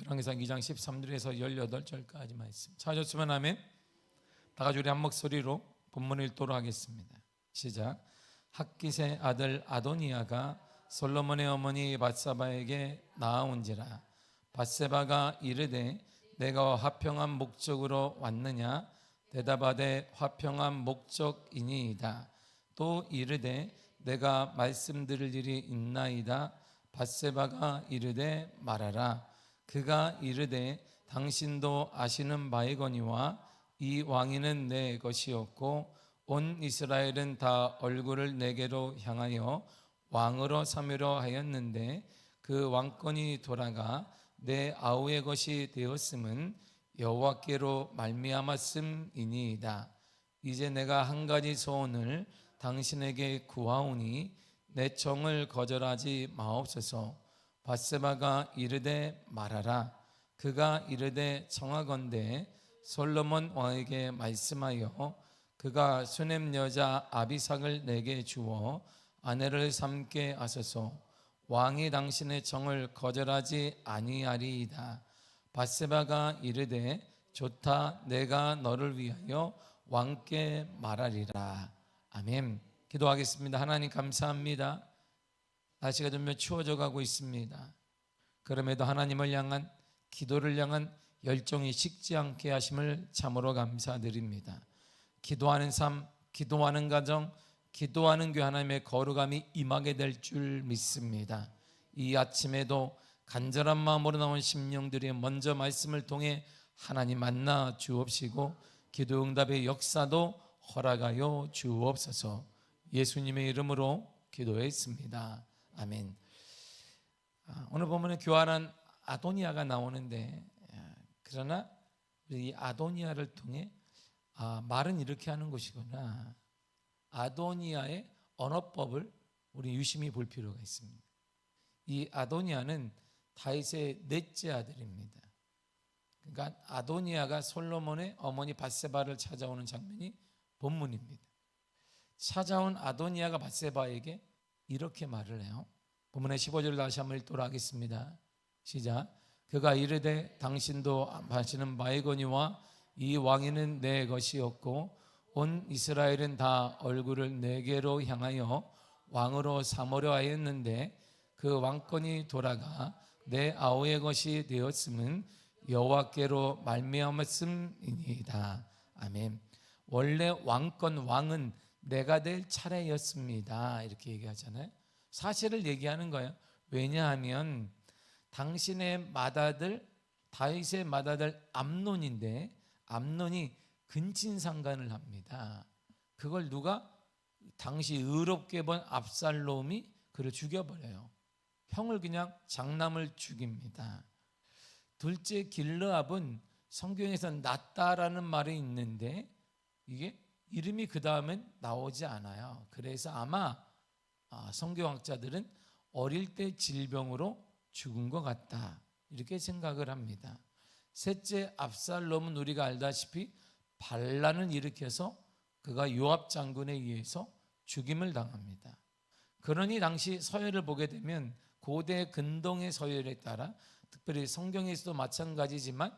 열왕기상 2장 13절에서 18절까지 말씀 찾았으면 아멘. 다 같이 우리 한 목소리로 본문 읽도록 하겠습니다. 시작. 학깃의 아들 아도니아가 솔로몬의 어머니 밧세바에게 나아온지라. 밧세바가 이르되 내가 화평한 목적으로 왔느냐? 대답하되 화평한 목적이니이다. 또 이르되 내가 말씀드릴 일이 있나이다. 밧세바가 이르되 말하라. 그가 이르되 당신도 아시는 바이거니와 이 왕위는 내 것이었고 온 이스라엘은 다 얼굴을 내게로 향하여 왕으로 삼으려 하였는데 그 왕권이 돌아가 내 아우의 것이 되었음은 여호와께로 말미암았음이니이다. 이제 내가 한 가지 소원을 당신에게 구하오니 내 청을 거절하지 마옵소서. 밧세바가 이르되 말하라. 그가 이르되 청하건대 솔로몬 왕에게 말씀하여 그가 수넴 여자 아비삭을 내게 주어 아내를 삼게 하소서. 왕이 당신의 청을 거절하지 아니하리이다. 밧세바가 이르되 좋다. 내가 너를 위하여 왕께 말하리라. 아멘. 기도하겠습니다. 하나님 감사합니다. 날씨가 좀 추워져 가고 있습니다. 그럼에도 하나님을 향한 기도를 향한 열정이 식지 않게 하심을 참으로 감사드립니다. 기도하는 삶, 기도하는 가정, 기도하는 교회 하나님의 거룩함이 임하게 될 줄 믿습니다. 이 아침에도 간절한 마음으로 나온 심령들이 먼저 말씀을 통해 하나님 만나 주옵시고 기도 응답의 역사도 허락하여 주옵소서. 예수님의 이름으로 기도했습니다. 아멘. 오늘 보면 교활한 아도니아가 나오는데, 그러나 이 아도니아를 통해 말은 이렇게 하는 것이구나. 아도니아의 언어법을 우리 유심히 볼 필요가 있습니다. 이 아도니아는 다윗의 넷째 아들입니다. 그러니까 아도니아가 솔로몬의 어머니 밧세바를 찾아오는 장면이 본문입니다. 찾아온 아도니아가 밧세바에게 이렇게 말을 해요. 본문의 15절 다시 한번 읽도록 하겠습니다. 시작. 그가 이르되 당신도 아시는 바이거니와 이 왕위는 내 것이었고 온 이스라엘은 다 얼굴을 내게로 향하여 왕으로 삼으려 하였는데 그 왕권이 돌아가 내 아우의 것이 되었음은 여호와께로 말미암았음이니이다. 아멘. 원래 왕은 내가 될 차례였습니다. 이렇게 얘기하잖아요. 사실을 얘기하는 거예요. 왜냐하면 당신의 맏아들 다윗의 맏아들 암논인데 암논이 근친상간을 합니다. 그걸 누가 당시 의롭게 본 압살롬이 그를 죽여버려요. 형을 그냥 장남을 죽입니다. 둘째 길르압은 성경에서 낫다라는 말이 있는데 이게 이름이 그 다음엔 나오지 않아요. 그래서 아마 성경학자들은 어릴 때 질병으로 죽은 것 같다 이렇게 생각을 합니다. 셋째 압살롬은 우리가 알다시피 반란을 일으켜서 그가 요압 장군에 의해서 죽임을 당합니다. 그러니 당시 서열을 보게 되면 고대 근동의 서열에 따라 특별히 성경에서도 마찬가지지만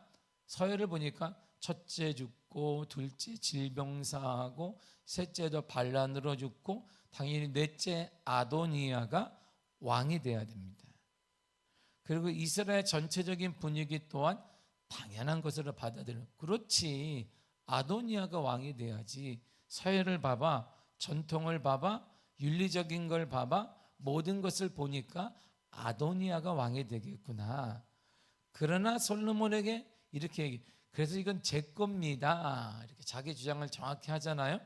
서열을 보니까 첫째 죽고 둘째 질병사하고 셋째도 반란으로 죽고 당연히 넷째 아도니아가 왕이 돼야 됩니다. 그리고 이스라엘 전체적인 분위기 또한 당연한 것으로 받아들여요. 그렇지, 아도니아가 왕이 돼야지. 서열을 봐봐, 전통을 봐봐, 윤리적인 걸 봐봐, 모든 것을 보니까 아도니아가 왕이 되겠구나. 그러나 솔로몬에게 이렇게 얘기, 그래서 이건 제 겁니다 이렇게 자기 주장을 정확히 하잖아요.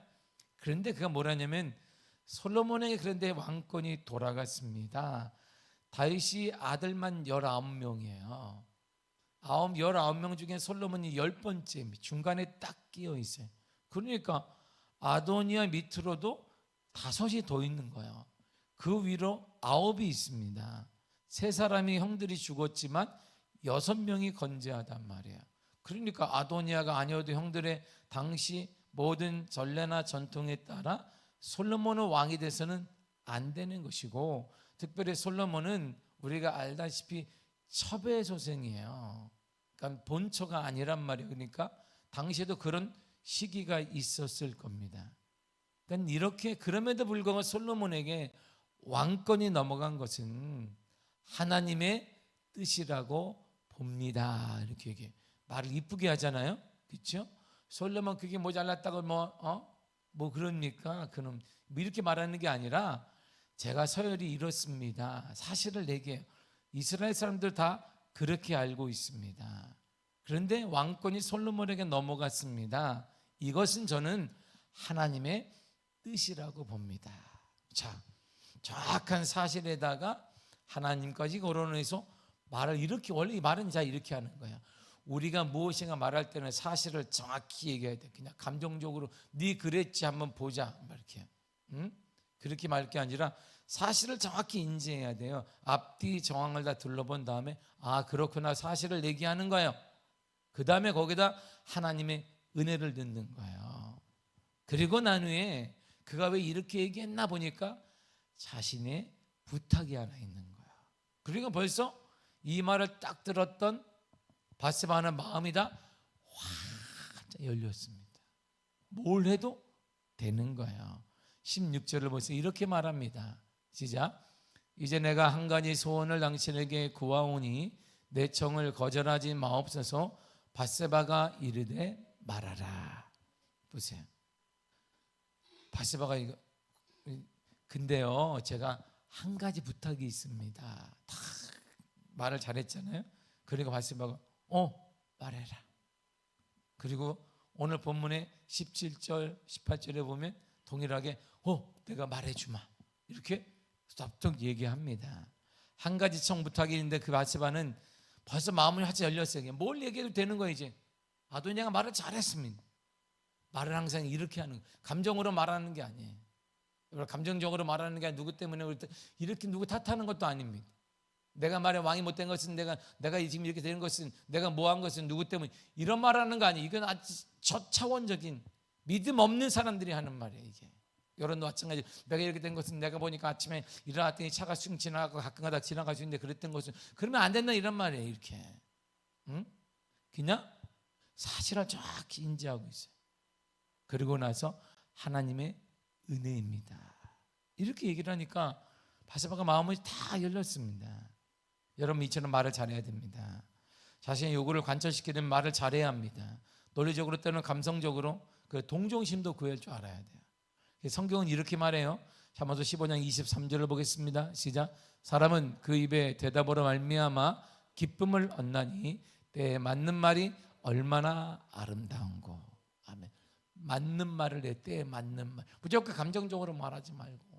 그런데 그가 뭐라냐면 솔로몬에게 그런데 왕권이 돌아갔습니다. 다윗이 아들만 19명이에요 19명 중에 솔로몬이 10번째 중간에 딱 끼어 있어요. 그러니까 아도니아 밑으로도 5이 더 있는 거예요. 그 위로 9이 있습니다. 3사람이 형들이 죽었지만 6명이 건재하단 말이에요. 그러니까 아도니아가 아니어도 형들의 당시 모든 전례나 전통에 따라 솔로몬은 왕이 돼서는 안 되는 것이고, 특별히 솔로몬은 우리가 알다시피 첩외소생이에요. 그러니까 본처가 아니란 말이에요. 그러니까 당시에도 그런 시기가 있었을 겁니다. 그러니까 이렇게 그럼에도 불구하고 솔로몬에게 왕권이 넘어간 것은 하나님의 뜻이라고 봅니다. 이렇게 얘기해. 말을 이쁘게 하잖아요. 그렇죠? 솔로몬 그게 모자랐다고 뭐 그럽니까? 그럼 뭐 이렇게 말하는 게 아니라 제가 서열이 이렇습니다. 사실을 내게 이스라엘 사람들 다 그렇게 알고 있습니다. 그런데 왕권이 솔로몬에게 넘어갔습니다. 이것은 저는 하나님의 뜻이라고 봅니다. 자, 정확한 사실에다가 하나님까지 거론해서 말을 이렇게, 원래 이 말은 자 이렇게 하는 거야. 우리가 무엇인가 말할 때는 사실을 정확히 얘기해야 돼. 그냥 감정적으로 네 그랬지 한번 보자 이렇게. 그렇게 말할 게 아니라 사실을 정확히 인지해야 돼요. 앞뒤 정황을 다 둘러본 다음에 아 그렇구나 사실을 얘기하는 거예요. 그 다음에 거기다 하나님의 은혜를 듣는 거예요. 그리고 난 후에 그가 왜 이렇게 얘기했나 보니까 자신의 부탁이 하나 있는 거야. 그러니까 벌써 이 말을 딱 들었던 바세바는 마음이 다 확 열렸습니다. 뭘 해도 되는 거예요. 16절을 보세요. 이렇게 말합니다. 시작. 이제 내가 한 가지 소원을 당신에게 구하오니 내 청을 거절하지 마옵소서. 바세바가 이르되 말하라. 보세요. 바세바가 이거 근데요 제가 한 가지 부탁이 있습니다. 다 말을 잘했잖아요. 그러니까 바세바가 말해라. 그리고 오늘 본문의 17절 18절에 보면 동일하게 내가 말해주마 이렇게 덥석 얘기합니다. 한 가지 청 부탁이 있는데 그 바세바는 벌써 마음이 활짝 열렸어요. 뭘 얘기해도 되는 거예요. 이제 아도니아가 말을 잘했습니다. 말을 항상 이렇게 하는 거예요. 감정으로 말하는 게 아니에요. 감정적으로 말하는 게 아니라 누구 때문에 이렇게 누구 탓하는 것도 아닙니다. 내가 말해 왕이 못된 것은 내가 지금 이렇게 되는 것은 내가 뭐한 것은 누구 때문에 이런 말하는 거 아니에요. 이건 아주 저차원적인 믿음 없는 사람들이 하는 말이에요. 이게 여러분도 마찬가지. 내가 이렇게 된 것은 내가 보니까 아침에 일어났더니 차가 쑥 지나가고 가끔가다 지나갈 수 있는데 그랬던 것은 그러면 안 된다 이런 말이에요. 이렇게 그냥 사실을 정확히 인지하고 있어요. 그리고 나서 하나님의 은혜입니다. 이렇게 얘기를 하니까 바세바가 마음이 다 열렸습니다. 여러분 이처럼 말을 잘해야 됩니다. 자신의 요구를 관철시키려면 말을 잘해야 합니다. 논리적으로 때는 감성적으로 그 동정심도 구할 줄 알아야 돼요. 성경은 이렇게 말해요. 잠언서 15장 23절을 보겠습니다. 시작. 사람은 그 입에 대답으로 말미암아 기쁨을 얻나니 때에 맞는 말이 얼마나 아름다운고. 아멘. 맞는 말을 해. 때에 맞는 말. 무조건 감정적으로 말하지 말고.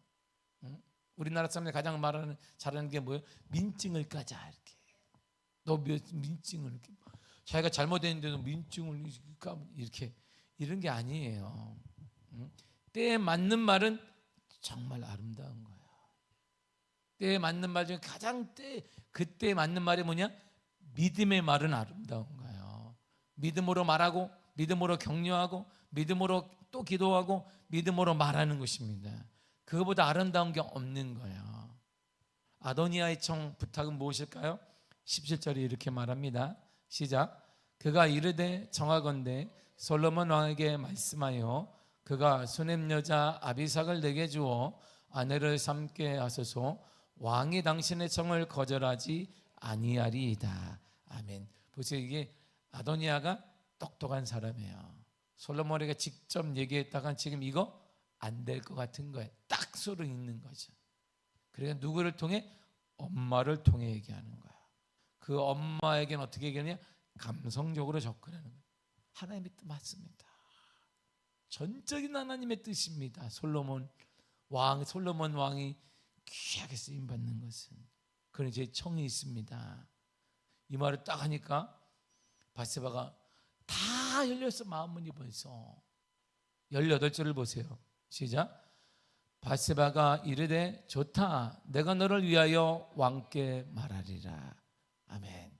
우리나라 사람들이 가장 잘하는 게 뭐예요? 민증을 까자 이렇게. 너 민증을 이렇게. 자기가 잘못했는데도 민증을 이렇게 이런 게 아니에요. 때에 맞는 말은 정말 아름다운 거예요. 때에 맞는 말 중에 가장 그때에 맞는 말이 뭐냐? 믿음의 말은 아름다운 거예요. 믿음으로 말하고 믿음으로 격려하고 믿음으로 또 기도하고 믿음으로 말하는 것입니다. 그거보다 아름다운 게 없는 거예요. 아도니아의 청 부탁은 무엇일까요? 17절에 이렇게 말합니다. 시작. 그가 이르되 청하건대 솔로몬 왕에게 말씀하여 그가 수넴 여자 아비삭을 내게 주어 아내를 삼게 하소서. 왕이 당신의 청을 거절하지 아니하리이다. 아멘. 보세요. 이게 아도니아가 똑똑한 사람이에요. 솔로몬에게 직접 얘기했다간 지금 이거 안 될 것 같은 거예요. 딱 소리 있는 거죠. 그러니까 누구를 통해? 엄마를 통해 얘기하는 거야. 그 엄마에게는 어떻게 얘기하냐? 감성적으로 접근하는 거예요. 하나님의 뜻 맞습니다. 전적인 하나님의 뜻입니다. 솔로몬 왕이 귀하게 쓰임 받는 것은 그런 제 청이 있습니다. 이 말을 딱 하니까 바세바가 다 열려서 마음문이 벌써 18절을 보세요. 시작. 바세바가 이르되 좋다. 내가 너를 위하여 왕께 말하리라. 아멘.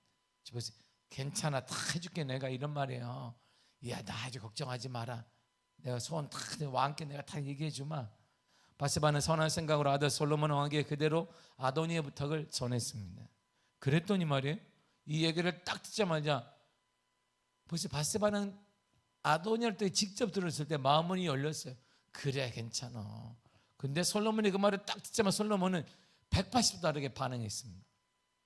보세요. 괜찮아. 다 해줄게. 내가 이런 말이에요. 야, 나 아주 걱정하지 마라. 내가 소원 다 왕께 내가 다 얘기해 주마. 바세바는 선한 생각으로 아들 솔로몬 왕에게 그대로 아도니의 부탁을 전했습니다. 그랬더니 말이에요, 이 얘기를 딱 듣자마자 벌써 밧세바는 아도니아를 때 직접 들었을 때 마음이 열렸어요. 그래, 괜찮아. 근데 솔로몬이 그 말을 딱 듣자마자 솔로몬은 180도 다르게 반응했습니다.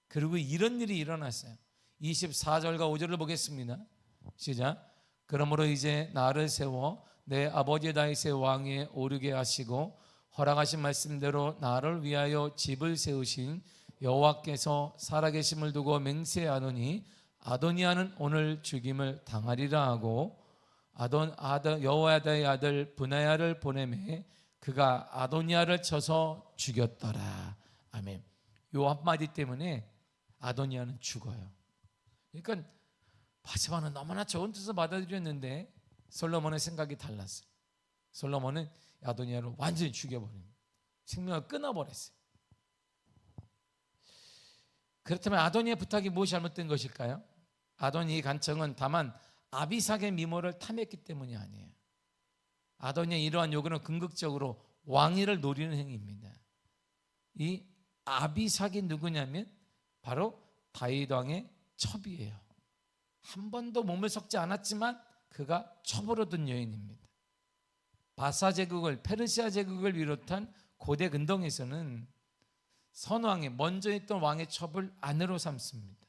그리고 이런 일이 일어났어요. 24절과 5절을 보겠습니다. 시작. 그러므로 이제 나를 세워 내 아버지 다윗의 왕위에 오르게 하시고 허락하신 말씀대로 나를 위하여 집을 세우신 여호와께서 살아계심을 두고 맹세하노니 아도니아는 오늘 죽임을 당하리라 하고 여호야다의 아들 브나야를 보내매 그가 아도니아를 쳐서 죽였더라. 아멘. 요 한마디 때문에 아도니아는 죽어요. 그러니까 밧세바는 너무나 좋은 뜻을 받아들였는데 솔로몬의 생각이 달랐어요. 솔로몬은 아도니아를 완전히 죽여버립니다. 생명을 끊어버렸어요. 그렇다면 아도니아의 부탁이 무엇이 잘못된 것일까요? 아도니아의 간청은 다만 아비삭의 미모를 탐했기 때문이 아니에요. 아도니아의 이러한 요구는 궁극적으로 왕위를 노리는 행위입니다. 이 아비삭이 누구냐면 바로 다윗 왕의 첩이에요. 한 번도 몸을 섞지 않았지만 그가 첩으로 든 여인입니다. 바사 제국을, 페르시아 제국을 비롯한 고대 근동에서는 선왕의 먼저 있던 왕의 첩을 아내로 삼습니다.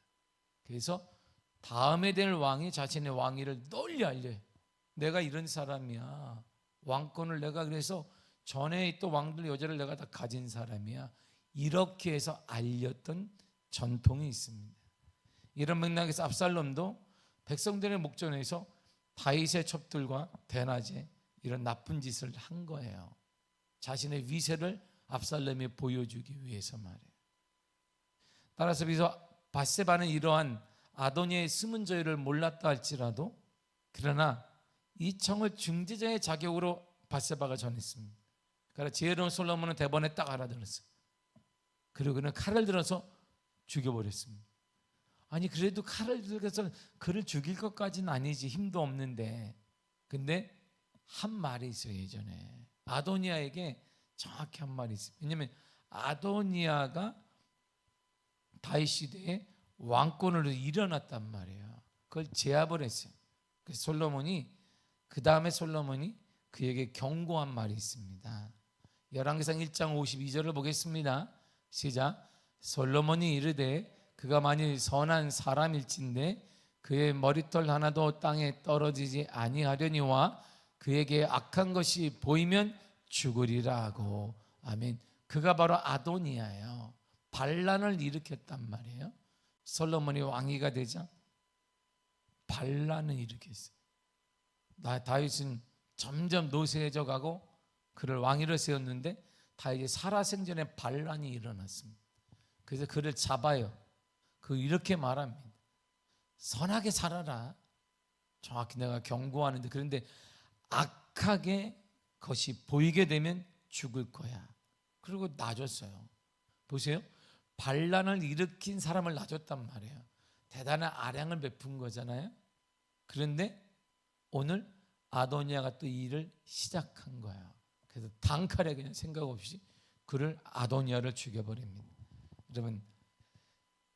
그래서 다음에 될 왕이 자신의 왕위를 널리 알려요. 내가 이런 사람이야. 왕권을 내가 그래서 전에 있던 왕들 여자를 내가 다 가진 사람이야. 이렇게 해서 알렸던 전통이 있습니다. 이런 맥락에서 압살롬도 백성들의 목전에서 다윗의 첩들과 대낮에 이런 나쁜 짓을 한 거예요. 자신의 위세를 압살롬이 보여주기 위해서 말이에요. 따라서 밧세바는 이러한 아도니아의 숨은 저유를 몰랐다 할지라도 그러나 이 청을 중재자의 자격으로 밧세바가 전했습니다. 그러나 지혜로운 솔로몬은 대번에 딱 알아들었어요. 그리고 그는 칼을 들어서 죽여버렸습니다. 아니 그래도 칼을 들어서 그를 죽일 것까지는 아니지, 힘도 없는데. 근데 한 말이 있어요. 예전에 아도니아에게 정확히 한 말이 있어요. 왜냐하면 아도니아가 다윗 시대에 왕권으로 일어났단 말이에요. 그걸 제압을 했어요. 그래서 솔로몬이 그 다음에 솔로몬이 그에게 경고한 말이 있습니다. 열왕기상 1장 52절을 보겠습니다. 시작. 솔로몬이 이르되 그가 만일 선한 사람일진데 그의 머리털 하나도 땅에 떨어지지 아니하려니와 그에게 악한 것이 보이면 죽으리라 하고. 아멘. 그가 바로 아도니아예요. 반란을 일으켰단 말이에요. 솔로몬이 왕위가 되자 반란을 일으켰어요. 다윗은 점점 노쇠해져 가고 그를 왕위로 세웠는데 다윗이 살아생전에 반란이 일어났습니다. 그래서 그를 잡아요. 이렇게 말합니다. 선하게 살아라. 정확히 내가 경고하는데 그런데 악하게 것이 보이게 되면 죽을 거야. 그리고 놔줬어요. 보세요. 반란을 일으킨 사람을 놔줬단 말이에요. 대단한 아량을 베푼 거잖아요. 그런데 오늘 아도니아가 또 이 일을 시작한 거예요. 그래서 단칼에 그냥 생각 없이 그를 아도니아를 죽여버립니다. 여러분,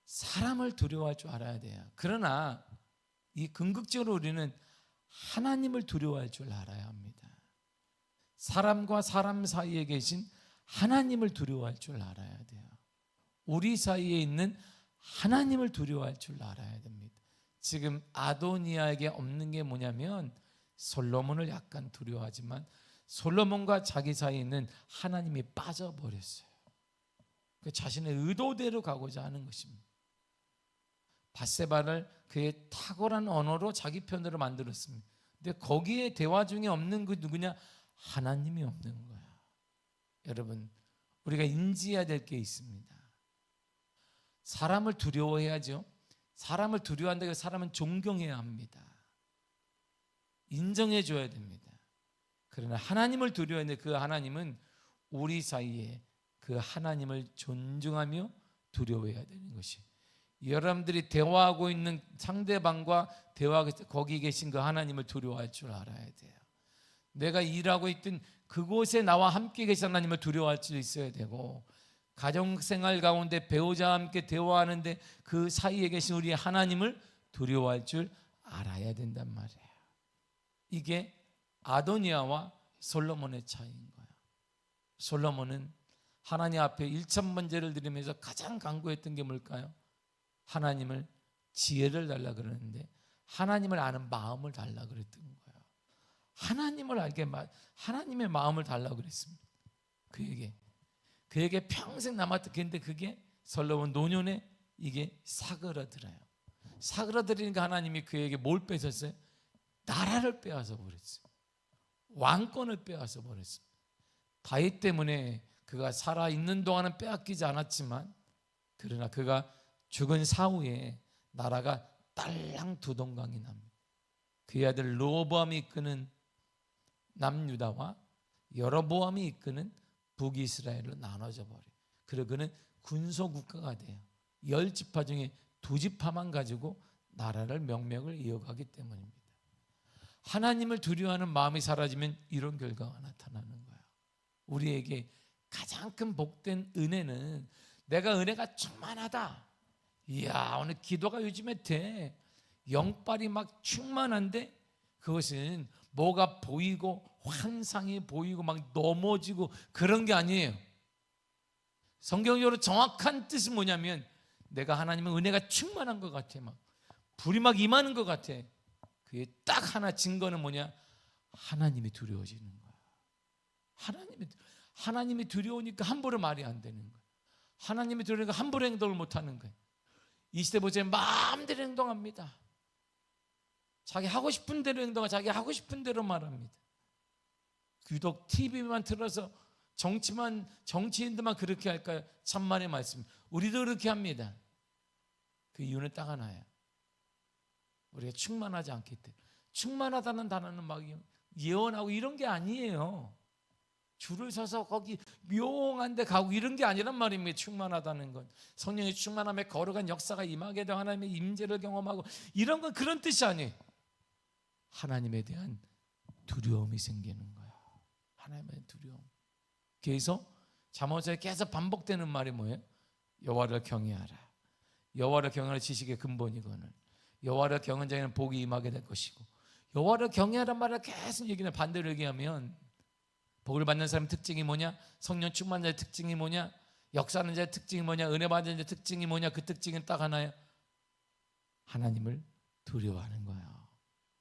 사람을 두려워할 줄 알아야 돼요. 그러나 이 궁극적으로 우리는 하나님을 두려워할 줄 알아야 합니다. 사람과 사람 사이에 계신 하나님을 두려워할 줄 알아야 돼요. 우리 사이에 있는 하나님을 두려워할 줄 알아야 됩니다. 지금 아도니아에게 없는 게 뭐냐면 솔로몬을 약간 두려워하지만 솔로몬과 자기 사이에 있는 하나님이 빠져버렸어요. 자신의 의도대로 가고자 하는 것입니다. 밧세바를 그의 탁월한 언어로 자기 편으로 만들었습니다. 근데 거기에 대화 중에 없는 그 누구냐? 하나님이 없는 거야. 여러분, 우리가 인지해야 될 게 있습니다. 사람을 두려워해야죠. 사람을 두려워한다고 해서 사람은 존경해야 합니다. 인정해 줘야 됩니다. 그러나 하나님을 두려워하는데 그 하나님은 우리 사이에 그 하나님을 존중하며 두려워해야 되는 것이, 여러분들이 대화하고 있는 상대방과 거기 계신 그 하나님을 두려워할 줄 알아야 돼요. 내가 일하고 있던 그곳에 나와 함께 계신 하나님을 두려워할 줄 있어야 되고, 가정생활 가운데 배우자와 함께 대화하는데 그 사이에 계신 우리 하나님을 두려워할 줄 알아야 된단 말이에요. 이게 아도니아와 솔로몬의 차이인 거예요. 솔로몬은 하나님 앞에 1,000번제를 드리면서 가장 간구했던 게 뭘까요? 하나님을 지혜를 달라 그러는데 하나님을 아는 마음을 달라 그랬던 거예요. 하나님을 알게 하나님의 마음을 달라 그랬습니다. 그에게 평생 남았던 근데 그게 솔로몬 노년에 이게 사그라들어요. 사그라들으니까 하나님이 그에게 뭘 뺏었어요? 나라를 빼앗아 버렸어요. 왕권을 빼앗아 버렸어요. 다윗 때문에 그가 살아 있는 동안은 빼앗기지 않았지만 그러나 그가 죽은 사후에 나라가 딸랑 두 동강이 납니다. 그의 아들 르호보암이 이끄는 남유다와 여로보암이 이끄는 북이스라엘로 나눠져 버려요. 그리고 그는 군소국가가 돼요. 10지파 중에 2지파만 가지고 나라를 명맥을 이어가기 때문입니다. 하나님을 두려워하는 마음이 사라지면 이런 결과가 나타나는 거예요. 우리에게 가장 큰 복된 은혜는 내가 은혜가 충만하다. 이야, 오늘 기도가 요즘에 돼. 영빨이 막 충만한데 그것은 뭐가 보이고 환상이 보이고 막 넘어지고 그런 게 아니에요. 성경적으로 정확한 뜻은 뭐냐면 내가 하나님의 은혜가 충만한 것 같아. 막 불이 막 임하는 것 같아. 그게 딱 하나 증거는 뭐냐? 하나님이 두려워지는 거야. 하나님이 두려우니까 함부로 말이 안 되는 거야. 하나님이 두려우니까 함부로 행동을 못 하는 거야. 이 시대 보세요. 마음대로 행동합니다. 자기 하고 싶은 대로 행동하고 자기 하고 싶은 대로 말합니다. 유독 TV만 틀어서 정치인들만 그렇게 할까요? 참만의 말씀. 우리도 그렇게 합니다. 그 이유는 딱 하나예요. 우리가 충만하지 않기 때문에. 충만하다는 단어는 막 예언하고 이런 게 아니에요. 줄을 서서 거기 묘한 데 가고 이런 게 아니란 말입니다. 충만하다는 건 성령의 충만함에 거룩한 역사가 임하게 되고 하나님의 임재를 경험하고 이런 건 그런 뜻이 아니에요. 하나님에 대한 두려움이 생기는 거야. 하나님의 두려움. 그래서 잠언서에 계속 반복되는 말이 뭐예요? 여호와를 경외하라. 여호와를 경외하는 지식의 근본이거늘 여호와를 경외하는 자에게는 복이 임하게 될 것이고 여호와를 경외하란 말을 계속 얘기하는 반대로 얘기하면 복을 받는 사람의 특징이 뭐냐? 성령 충만한 자의 특징이 뭐냐? 역사하는 자의 특징이 뭐냐? 은혜 받는 자의 특징이 뭐냐? 그 특징은 딱 하나예요. 하나님을 두려워하는 거예요.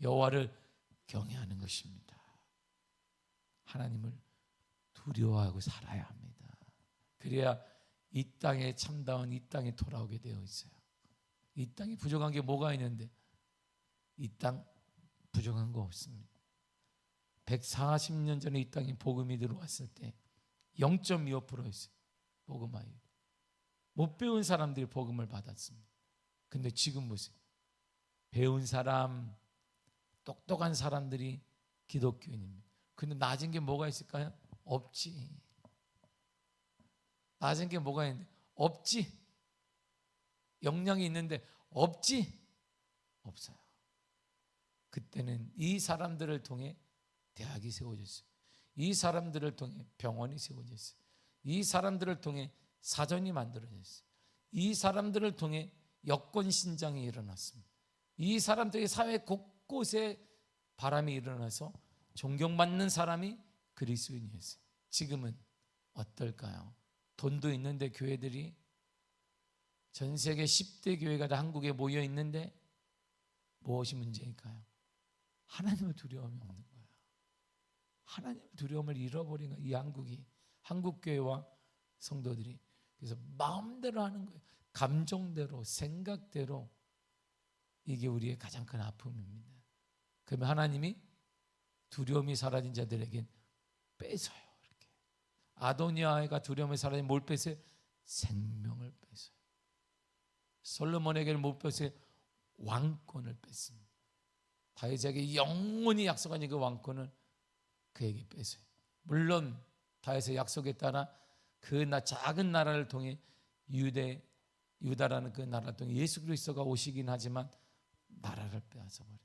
여호와를 경외하는 것입니다. 하나님을 두려워하고 살아야 합니다. 그래야 이 땅에 참다운 이 땅에 돌아오게 되어 있어요. 이 땅에 부족한 게 뭐가 있는데 이 땅 부족한 거 없습니다. 140년 전에 이 땅에 복음이 들어왔을 때 0.25%였어요. 복음화율. 못 배운 사람들이 복음을 받았습니다. 근데 지금 보세요. 배운 사람, 똑똑한 사람들이 기독교인입니다. 근데 낮은 게 뭐가 있을까요? 없지. 낮은 게 뭐가 있는데? 없지. 역량이 있는데 없지. 없어요. 그때는 이 사람들을 통해 대학이 세워졌어요. 이 사람들을 통해 병원이 세워졌어요. 이 사람들을 통해 사전이 만들어졌어요. 이 사람들을 통해 여권 신장이 일어났습니다. 이 사람들이 사회 곳곳에 바람이 일어나서 존경받는 사람이 그리스도인이었어요. 지금은 어떨까요? 돈도 있는데 교회들이 전 세계 10대 교회가 다 한국에 모여 있는데 무엇이 문제일까요? 하나님을 두려움이 없는 거예요. 하나님의 두려움을 잃어버린 거예요. 이 한국 교회와 성도들이. 그래서 마음대로 하는 거예요. 감정대로, 생각대로. 이게 우리의 가장 큰 아픔입니다. 그러면 하나님이 두려움이 사라진 자들에겐 뺏어요. 이렇게. 아도니아가 두려움이 사라진 뭘 뺏어요? 생명을 뺏어요. 솔로몬에게는 못 뺏어요? 왕권을 뺏습니다. 다윗에게 영원히 약속한 그 왕권을 그에게 뺏어요. 물론 다윗의 약속에 따라 그 작은 나라를 통해 유다라는 그 나라를 통해 예수 그리스도가 오시긴 하지만 나라를 빼앗아 버려요.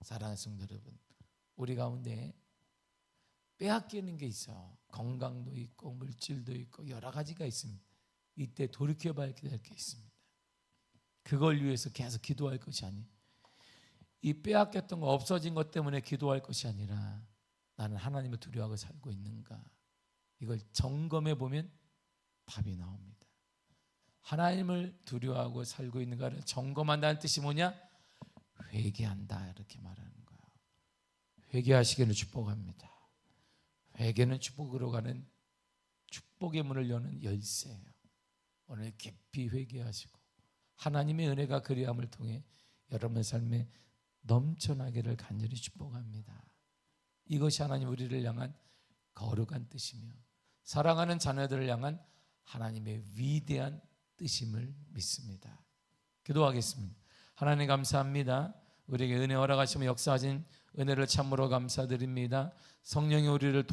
사랑하는 성도 여러분, 우리 가운데 빼앗기는 게 있어요. 건강도 있고 물질도 있고 여러 가지가 있습니다. 이때 돌이켜봐야 될 게 있습니다. 그걸 위해서 계속 기도할 것이 아니, 이 빼앗겼던 거, 없어진 것 때문에 기도할 것이 아니라 나는 하나님을 두려워하고 살고 있는가, 이걸 점검해 보면 답이 나옵니다. 하나님을 두려워하고 살고 있는가를 점검한다는 뜻이 뭐냐? 회개한다, 이렇게 말하는 거예요. 회개하시기를 축복합니다. 회개는 축복으로 가는, 축복의 문을 여는 열쇠예요. 오늘 깊이 회개하시고 하나님의 은혜가 그리함을 통해 여러분의 삶에 넘쳐나기를 간절히 축복합니다. 이것이 하나님 우리를 향한 거룩한 뜻이며 사랑하는 자녀들을 향한 하나님의 위대한 뜻임을 믿습니다. 기도하겠습니다. 하나님 감사합니다. 우리에게 은혜 허락하시며 역사하신 은혜를 참으로 감사드립니다. 성령이 우리를